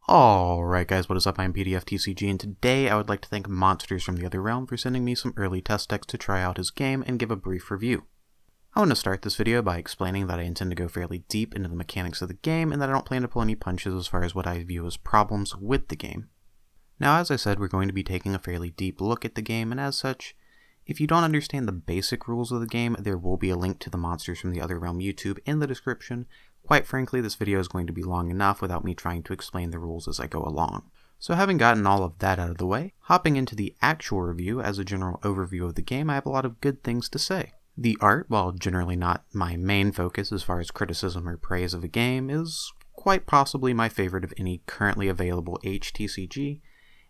Alright guys, what is up? I'm HTCG, and today I would like to thank Monsters from the Other Realm for sending me some early test decks to try out his game and give a brief review. I want to start this video by explaining that I intend to go fairly deep into the mechanics of the game and that I don't plan to pull any punches as far as what I view as problems with the game. Now, as I said, we're going to be taking a fairly deep look at the game, and as such, if you don't understand the basic rules of the game, there will be a link to the Monsters from the Other Realm YouTube in the description. Quite frankly, this video is going to be long enough without me trying to explain the rules as I go along. So having gotten all of that out of the way, hopping into the actual review, as a general overview of the game, I have a lot of good things to say. The art, while generally not my main focus as far as criticism or praise of a game, is quite possibly my favorite of any currently available HTCG,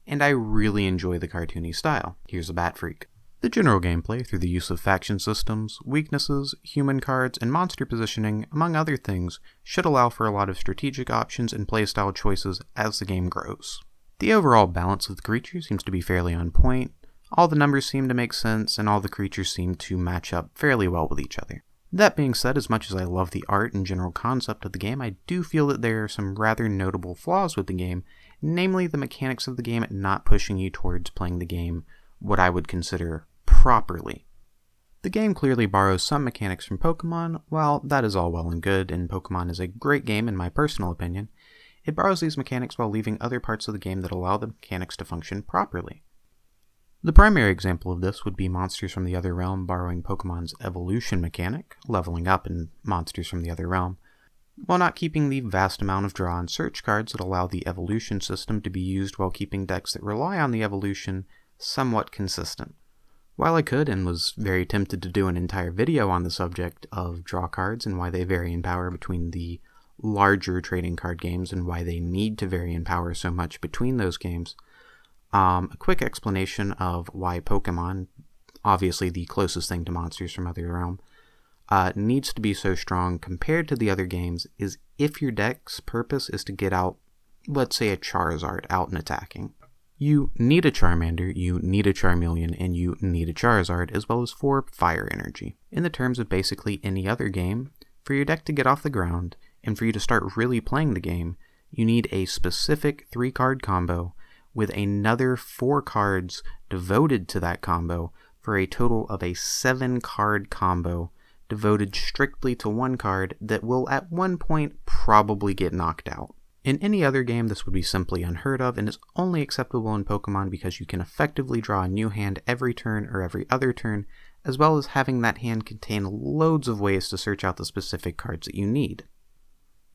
and I really enjoy the cartoony style. Here's a bat freak. The general gameplay, through the use of faction systems, weaknesses, human cards, and monster positioning, among other things, should allow for a lot of strategic options and playstyle choices as the game grows. The overall balance of the creatures seems to be fairly on point, all the numbers seem to make sense, and all the creatures seem to match up fairly well with each other. That being said, as much as I love the art and general concept of the game, I do feel that there are some rather notable flaws with the game, namely the mechanics of the game not pushing you towards playing the game what I would consider properly. The game clearly borrows some mechanics from Pokemon. While that is all well and good, and Pokemon is a great game in my personal opinion, it borrows these mechanics while leaving other parts of the game that allow the mechanics to function properly. The primary example of this would be Monsters from the Other Realm borrowing Pokemon's evolution mechanic, leveling up in Monsters from the Other Realm, while not keeping the vast amount of draw and search cards that allow the evolution system to be used while keeping decks that rely on the evolution somewhat consistent. While I could and was very tempted to do an entire video on the subject of draw cards and why they vary in power between the larger trading card games and why they need to vary in power so much between those games, a quick explanation of why Pokemon, obviously the closest thing to Monsters from Other Realm, needs to be so strong compared to the other games is if your deck's purpose is to get out, let's say, a Charizard out and attacking. You need a Charmander, you need a Charmeleon, and you need a Charizard, as well as 4 fire energy. In the terms of basically any other game, for your deck to get off the ground, and for you to start really playing the game, you need a specific 3-card combo with another 4 cards devoted to that combo for a total of a 7-card combo devoted strictly to 1 card that will at one point probably get knocked out. In any other game, this would be simply unheard of, and is only acceptable in Pokemon because you can effectively draw a new hand every turn or every other turn, as well as having that hand contain loads of ways to search out the specific cards that you need.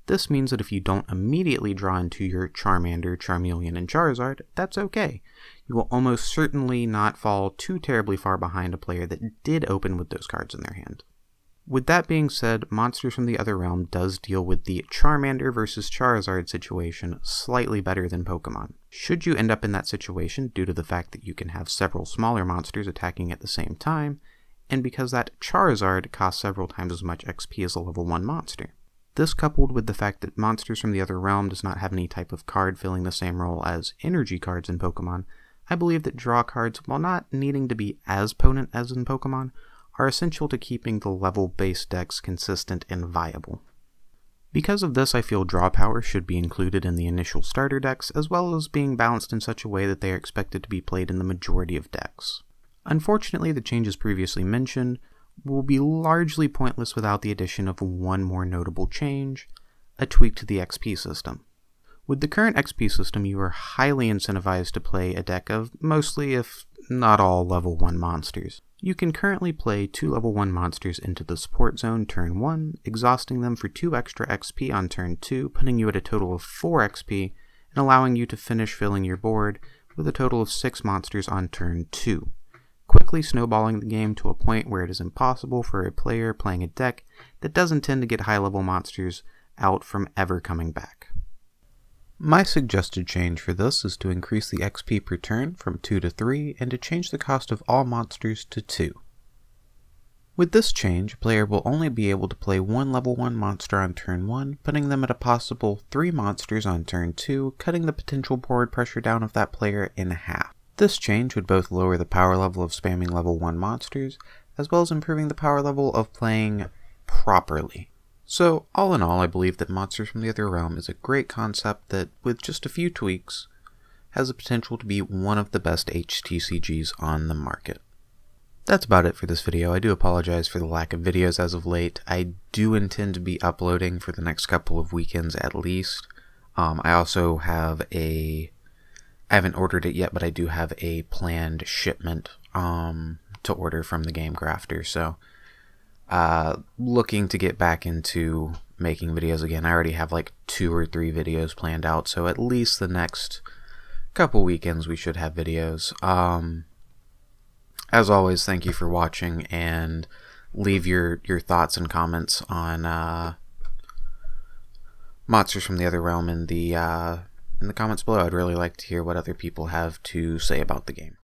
This means that if you don't immediately draw into your Charmander, Charmeleon, and Charizard, that's okay. You will almost certainly not fall too terribly far behind a player that did open with those cards in their hand. With that being said, Monsters from the Other Realm does deal with the Charmander versus Charizard situation slightly better than Pokemon. Should you end up in that situation due to the fact that you can have several smaller monsters attacking at the same time, and because that Charizard costs several times as much XP as a level 1 monster. This, coupled with the fact that Monsters from the Other Realm does not have any type of card filling the same role as energy cards in Pokemon, I believe that draw cards, while not needing to be as potent as in Pokemon, are essential to keeping the level-based decks consistent and viable. Because of this, I feel draw power should be included in the initial starter decks, as well as being balanced in such a way that they are expected to be played in the majority of decks. Unfortunately, the changes previously mentioned will be largely pointless without the addition of one more notable change, a tweak to the XP system. With the current XP system, you are highly incentivized to play a deck of mostly, if not all, level 1 monsters. You can currently play 2 level 1 monsters into the support zone turn 1, exhausting them for 2 extra XP on turn 2, putting you at a total of 4 XP, and allowing you to finish filling your board with a total of 6 monsters on turn 2, quickly snowballing the game to a point where it is impossible for a player playing a deck that doesn't tend to get high level monsters out from ever coming back. My suggested change for this is to increase the XP per turn from 2 to 3, and to change the cost of all monsters to 2. With this change, a player will only be able to play 1 level 1 monster on turn 1, putting them at a possible 3 monsters on turn 2, cutting the potential board pressure down of that player in half. This change would both lower the power level of spamming level 1 monsters, as well as improving the power level of playing properly. So, all in all, I believe that Monsters from the Other Realm is a great concept that, with just a few tweaks, has the potential to be one of the best HTCGs on the market. That's about it for this video. I do apologize for the lack of videos as of late. I do intend to be uploading for the next couple of weekends at least. I also have I haven't ordered it yet, but I do have a planned shipment to order from the Game Crafter, so looking to get back into making videos again. I already have like 2 or 3 videos planned out, so at least the next couple weekends we should have videos. As always, thank you for watching, and leave your thoughts and comments on Monsters from the Other Realm in the comments below. I'd really like to hear what other people have to say about the game.